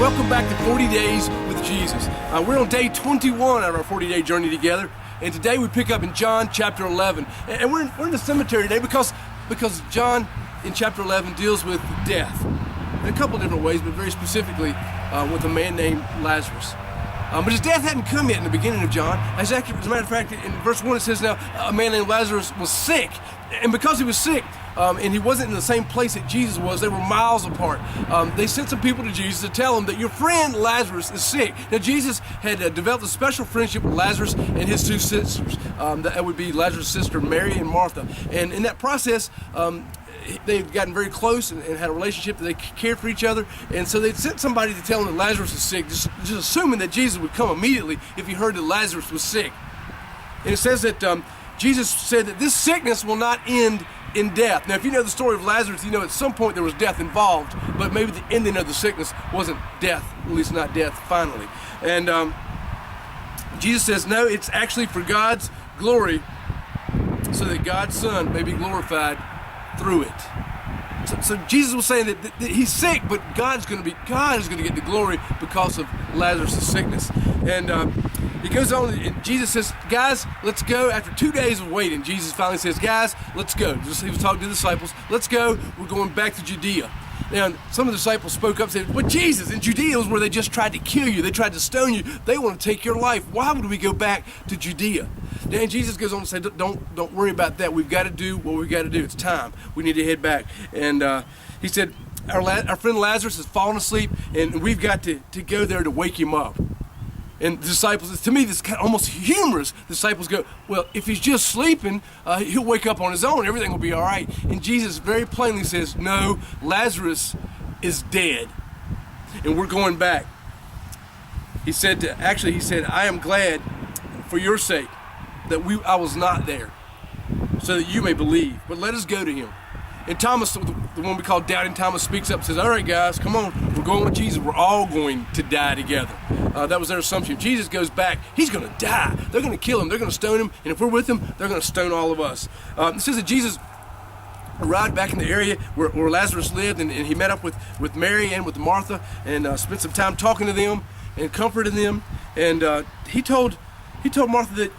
Welcome back to 40 Days with Jesus. We're on day 21 of our 40-day journey together, and today we pick up in John chapter 11. And we're in the cemetery today because John in chapter 11 deals with death in a couple different ways, but very specifically with a man named Lazarus. But his death hadn't come yet in the beginning of John. As a matter of fact, in verse 1 it says now, a man named Lazarus was sick. And because he was sick, and he wasn't in the same place that Jesus was, they were miles apart. They sent some people to Jesus to tell him that your friend Lazarus is sick. Now Jesus had developed a special friendship with Lazarus and his two sisters. That would be Lazarus' sister Mary and Martha. And in that process, they had gotten very close and had a relationship that they cared for each other. And so they sent somebody to tell him that Lazarus is sick, just assuming that Jesus would come immediately if he heard that Lazarus was sick. And it says that Jesus said that this sickness will not end in death. Now, if you know the story of Lazarus, you know at some point there was death involved, but maybe the ending of the sickness wasn't death, at least not death finally. And Jesus says, no, it's actually for God's glory, so that God's Son may be glorified through it. So Jesus was saying that he's sick, but God is going to get the glory because of Lazarus' sickness. And he goes on, and Jesus says, guys, let's go. After 2 days of waiting, Jesus finally says, guys, let's go. He was talking to the disciples. Let's go. We're going back to Judea. Now, some of the disciples spoke up and said, but Jesus, in Judea was where they just tried to kill you. They tried to stone you. They want to take your life. Why would we go back to Judea? And Jesus goes on to say, don't worry about that. We've got to do what we've got to do. It's time. We need to head back. And he said, our friend Lazarus has fallen asleep, and we've got to go there to wake him up. And the disciples, to me, this is kind of almost humorous. The disciples go, well, if he's just sleeping, he'll wake up on his own. Everything will be all right. And Jesus very plainly says, no, Lazarus is dead. And we're going back. He said, I am glad for your sake that I was not there, so that you may believe. But let us go to him. And Thomas, the one we call Doubting Thomas, speaks up and says, all right, guys, come on. We're going with Jesus. We're all going to die together. That was their assumption. Jesus goes back. He's going to die. They're going to kill him. They're going to stone him. And if we're with him, they're going to stone all of us. It says that Jesus arrived back in the area where Lazarus lived, and he met up with Mary and with Martha, and spent some time talking to them and comforting them. And he told Martha that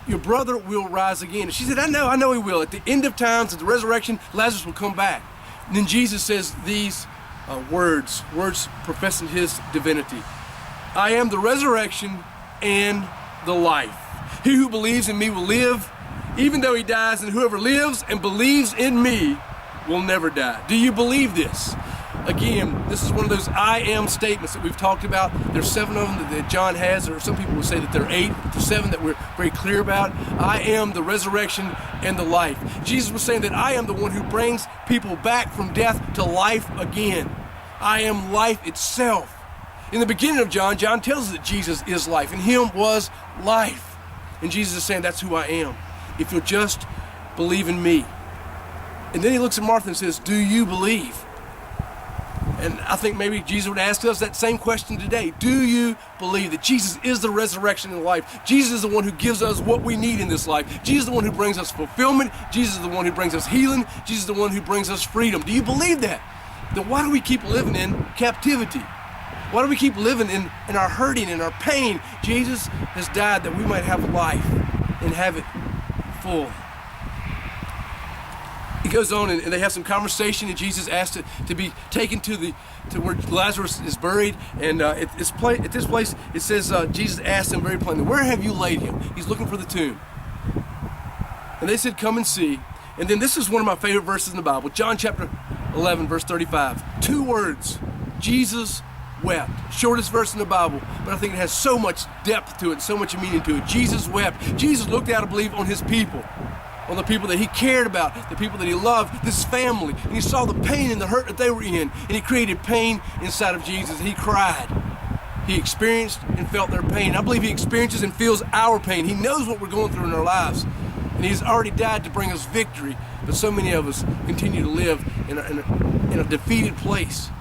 your brother will rise again. And she said, I know he will. At the end of times, at the resurrection, Lazarus will come back. And then Jesus says these words professing his divinity. I am the resurrection and the life. He who believes in me will live, even though he dies, and whoever lives and believes in me will never die. Do you believe this? Again, this is one of those I am statements that we've talked about. There's 7 of them that John has, or some people would say that there are 8, but there's 7 that we're very clear about. I am the resurrection and the life. Jesus was saying that I am the one who brings people back from death to life again. I am life itself. In the beginning of John tells us that Jesus is life. In him was life. And Jesus is saying that's who I am. If you'll just believe in me. And then he looks at Martha and says, do you believe? And I think maybe Jesus would ask us that same question today. Do you believe that Jesus is the resurrection and life? Jesus is the one who gives us what we need in this life. Jesus is the one who brings us fulfillment. Jesus is the one who brings us healing. Jesus is the one who brings us freedom. Do you believe that? Then why do we keep living in captivity? Why do we keep living in our hurting and our pain? Jesus has died that we might have life and have it full. He goes on and they have some conversation, and Jesus asked to be taken to where Lazarus is buried. And at this place, it says Jesus asked him very plainly, where have you laid him? He's looking for the tomb. And they said, come and see. And then this is one of my favorite verses in the Bible, John chapter 11, verse 35. 2 words, Jesus wept. Shortest verse in the Bible, but I think it has so much depth to it, so much meaning to it. Jesus wept. Jesus looked out, I believe, on his people. On the people that he cared about, the people that he loved, this family. And he saw the pain and the hurt that they were in. And he created pain inside of Jesus. He cried. He experienced and felt their pain. I believe he experiences and feels our pain. He knows what we're going through in our lives. And he's already died to bring us victory. But so many of us continue to live in a defeated place.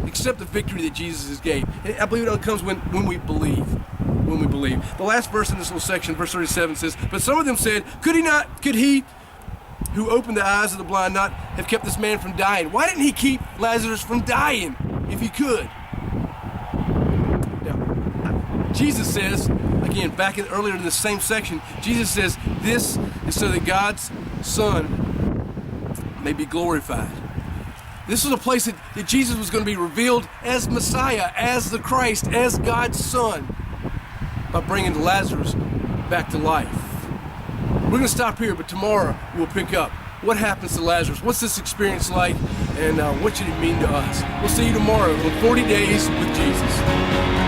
Accept the victory that Jesus gave. And I believe it all comes when we believe. When we believe. The last verse in this little section, verse 37 says, but some of them said, could he who opened the eyes of the blind not have kept this man from dying? Why didn't he keep Lazarus from dying if he could? Jesus says, again, earlier in the same section, Jesus says, this is so that God's Son may be glorified. This was a place that Jesus was going to be revealed as Messiah, as the Christ, as God's Son, by bringing Lazarus back to life. We're going to stop here, but tomorrow we'll pick up. What happens to Lazarus? What's this experience like? And what should it mean to us? We'll see you tomorrow on 40 Days with Jesus.